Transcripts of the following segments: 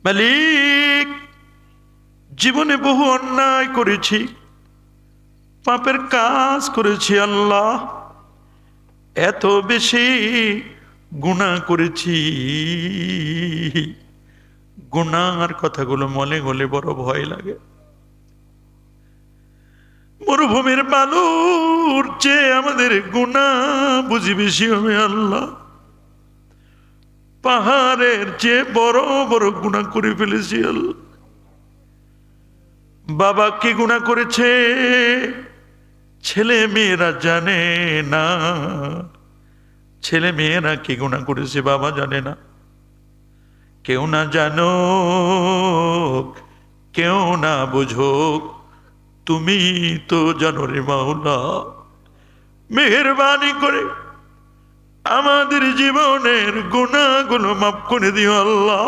মালিক, জীবনে বহু অন্যায় করেছি, পাপের কাজ করেছি আল্লাহ, এত বেশি গুনাহ করেছি, গুনার কথাগুলো মনে হলে বড় ভয় লাগে। মরুভূমির বালুর চেয়ে আমাদের গুনাহ বুঝি বেশি হবে আল্লাহ। পাহাড়ের চেয়ে বড় বড় গুনাহ করে ফেলেছি আল্লাহ। বাবা কি গুনাহ করেছে ছেলে মেয়েরা জানে না, ছেলে মেয়েরা কি গুনাহ করেছে বাবা জানে না। কেউ না জানো, কেউ না বুঝুক, তুমি তো জানো রে মাওলা। মেহেরবানি করে আমাদের জীবনের গুনাহগুলো মাফ করে দিও আল্লাহ।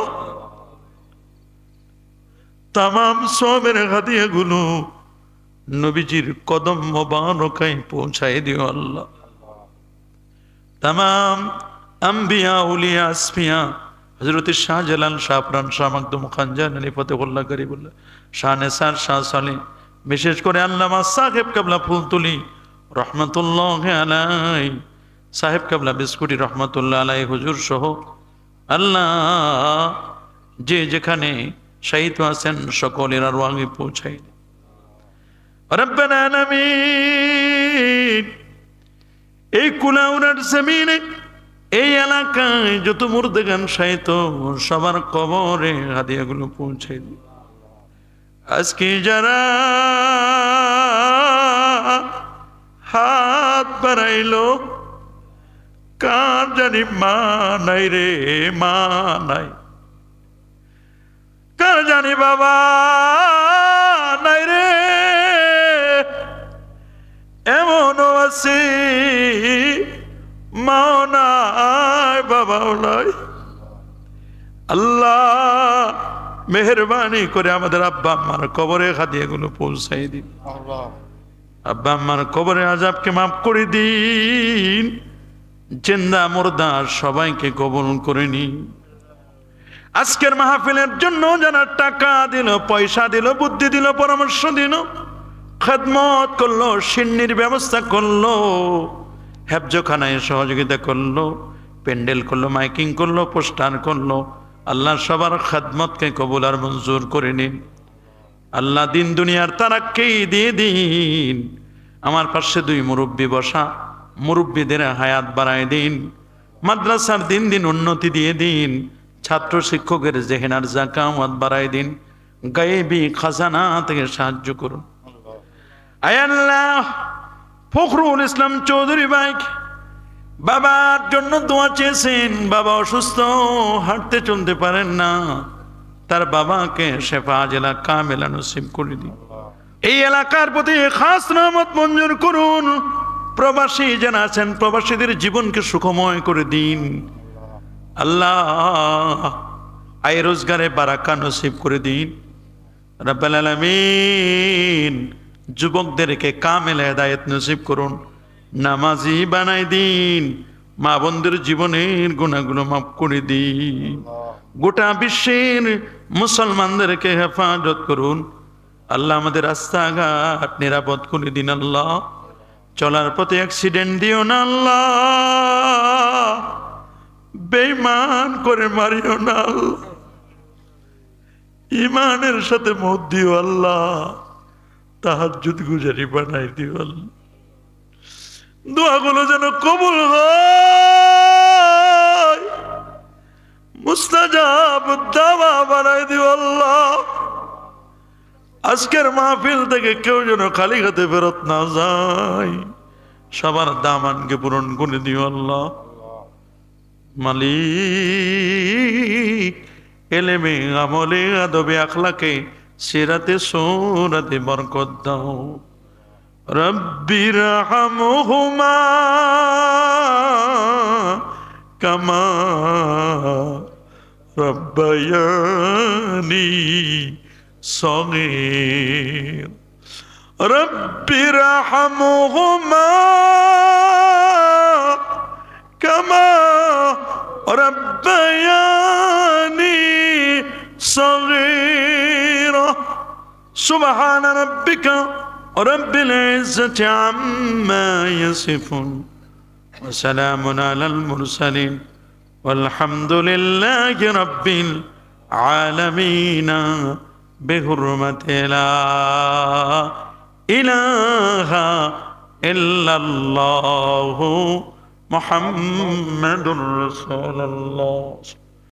তামাম সবের হাদিয়াগুলো নবীজির কদম মোবারকায় পৌঁছায় দিও আল্লাহ। তামাম আম্বিয়া উলিয়া আসফিয়া হযরত শাহজালাল, শাহপুরান, শাহ মাকদুম খান জালানী, ফতেহুল্লাহ গরিবুল্লাহ, শাহ নেসার, শাহ সালেহ, বিশেষ করে আল্লামা সাহেব কাবলা ফুলতুলি রহমতুল্লাহ আলাই, সাহেব কাবলা বিস্কুটি রহমতুল্লাহ আলাই হুজুর সহ আল্লাহ যে যেখানে শহীদ আছেন সকলের আরওয়াহে পৌঁছাই রব্বানা আলামিন। এই কুলাউনার জমিনে, এই এলাকায় যত মুর্দেগান শায়িত সবার কবরে হাদিয়াগুলো পৌঁছাই দিই। আজকে যারা হাত বাড়াইলো, কার জানি মা নাই রে, মা নাই, কার জানি বাবা নাই রে, এমনও আছে মাও নাই বাবাও নাই। আল্লাহ মেহেরবানি করে আমাদের আব্বা আম্মার কবরে হাদিয়াগুলো পৌঁছাই দিন। আব্বা আম্মার কবরে আযাবকে মাফ করে দিন। জিন্দা মুর্দা সবাইকে কবুল করে নিন। আজকের মাহফিলের জন্য যারা টাকা দিল, পয়সা দিল, বুদ্ধি দিল, পরামর্শ দিল, খেদমত করলো, সিন্নির ব্যবস্থা করলো, হেফজখানায় সহযোগিতা করলো, প্যান্ডেল করলো, মাইকিং করলো, পোস্টার করলো, আল্লাহ সবার খেদমতকে কবুল আর মঞ্জুর করে নিন। আল্লাহ দিন দুনিয়ার তারাক্কি দিয়ে দিন। আমার পাশে দুই মুরব্বী বসা, মুরব্বীদের হায়াত বাড়ায় দিন। মাদ্রাসার দিন দিন উন্নতি দিয়ে দিন। ছাত্র শিক্ষকের জেহেনার জাকাত বাড়ায় দিন। গায়েবী খাজানা থেকে সাহায্য করুন। আয় আল্লাহ, ফখরুল ইসলাম চৌধুরী ভাই বাবার জন্য দোয়া চেয়েছেন। বাবা অসুস্থ, হাঁটতে চলতে পারেন না, তার বাবাকে শেফা জেলা কামেলা নসিব করে দিন। এই এলাকার প্রতি খাস রহমত মঞ্জুর করুন। প্রবাসী যারা আছেন, প্রবাসীদের জীবনকে সুখময় করে দিন। আল্লাহ আয় রোজগারে বারাকা নসিব করে দিন রব্বুল আলামিন। যুবকদেরকে কামেল হেদায়েত নসিব করুন, নামাজি বানাই দিন। মা বোনদের জীবনের গুনাহগুলো মাফ করে দিন। গোটা বিশ্বের মুসলমানদেরকে হেফাজত করুন। আল্লাহ আমাদের রাস্তাঘাট নিরাপদ করে দিন। আল্লাহ চলার পথে অ্যাক্সিডেন্ট দিও না আল্লাহ, বেঈমান করে মারিও না আল্লাহ, ইমানের সাথে মত দিও আল্লাহ, তাহাজ্জুদ গুজারি বানাই দিও আল্লাহ। দোয়াগুলো যেন কবুল হয়, মুস্তাজাব দাওয়া বানাই দিও আল্লাহ। আজকের মাহফিল থেকে কেউ যেন খালি হাতে ফেরত না যায়, সবার দামানকে পূরণ করে দিও আল্লাহ। মালিক এলেমে আমলে আদবে আখলাকে সিরাতে সুরাতে বরকত দাও। রব্বি রহমহুমা কামা রব্বায়ানি সগীর। রব্বি রহমহুমা কামা রব্বায়ানি صغيرة سبحان ربك رب العزة عما يصفون وسلام على المرسلين والحمد لله رب العالمين بحرمة لا إله إلا الله محمد رسول الله.